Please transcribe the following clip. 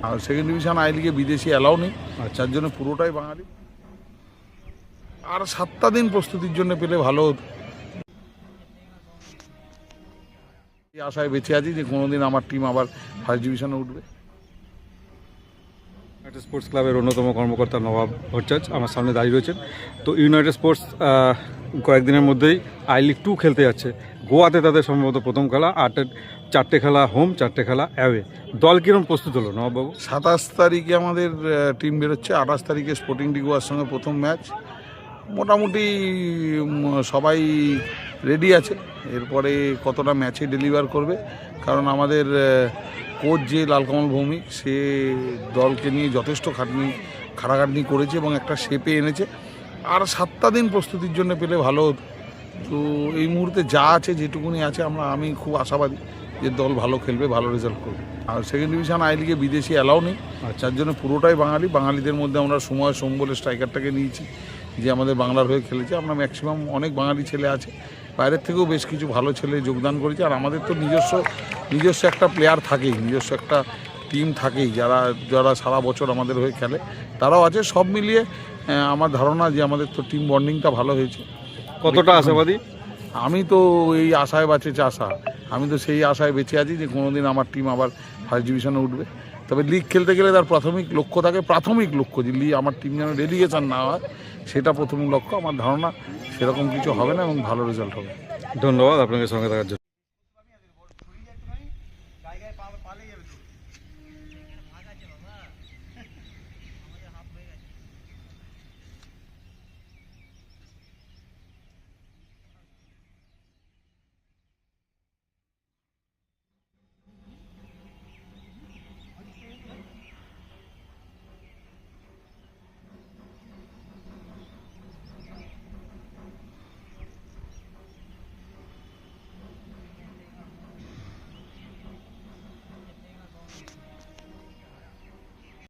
R second division I লিগে বিদেশি allow নেই, যার জন্য পুরোটাই বাঙালি। আর 7টা দিন প্রস্তুতির জন্য পেলে ভালো হতো। এই আশায় বেঁচে আছি যে কোনোদিন আমার টিম আবার ফার্স্ট ডিভিশনে উঠবে। ইউনাইটেড স্পোর্টস ক্লাবের অন্যতম কর্মকর্তা নবাব ভট্টাচার্য আমার সামনে দাঁড়িয়ে রয়েছেন। তো ইউনাইটেড স্পোর্টস কয়েকদিনের মধ্যেই আই লিগ 2 খেলতে যাচ্ছে। গোয়াতে তাদের সম্ভবত প্রথম খেলা, 4টে খেলা হোম, 4টে খেলা অ্যাওয়ে। দল কীরকম প্রস্তুত হলো নবাববাবু? 27 তারিখে আমাদের টিম বেরোচ্ছে, 28 তারিখে স্পোর্টিং ডি গোয়ার সঙ্গে প্রথম ম্যাচ। মোটামুটি সবাই রেডি আছে। এরপরে কতটা ম্যাচে ডেলিভার করবে, কারণ আমাদের কোচ যে লালকমল ভৌমিক, সে দলকে নিয়ে যথেষ্ট খাটাখাটনি করেছে এবং একটা শেপে এনেছে। আর 7টা দিন প্রস্তুতির জন্য পেলে ভালো হতো। তো এই মুহূর্তে যা আছে, যেটুকুনি আছে, আমি খুব আশাবাদী যে দল ভালো খেলবে, ভালো রেজাল্ট করবে। আর সেকেন্ড ডিভিশন আই লিগে বিদেশি অ্যালাউ নেই, যার জন্য পুরোটাই বাঙালি। বাঙালিদের মধ্যে আমরা সময় সোম বলে স্ট্রাইকারটাকে নিয়েছি, যে আমাদের বাংলার হয়ে খেলেছে। আমরা ম্যাক্সিমাম অনেক বাঙালি ছেলে আছে, বাইরের থেকেও বেশ কিছু ভালো ছেলে যোগদান করেছে। আর আমাদের তো নিজস্ব একটা প্লেয়ার থাকেই, নিজস্ব একটা টিম থাকেই, যারা সারা বছর আমাদের হয়ে খেলে, তারাও আছে। সব মিলিয়ে আমার ধারণা যে আমাদের তো টিম বন্ডিংটা ভালো হয়েছে। কতটা আশাবাদী? আমি তো এই আশায় বাঁচেছে আশা, আমি তো সেই আশায় বেঁচে আছি যে কোনোদিন আমার টিম আবার ফার্স্ট ডিভিশনে উঠবে। তবে লিগ খেলতে গেলে তার প্রাথমিক লক্ষ্য থাকে, যে আমার টিম যেন রেলিগেশন না হয়, সেটা প্রথম লক্ষ্য। আমার ধারণা সেরকম কিছু হবে না এবং ভালো রেজাল্ট হবে। ধন্যবাদ আপনাকে সঙ্গে থাকার জন্য।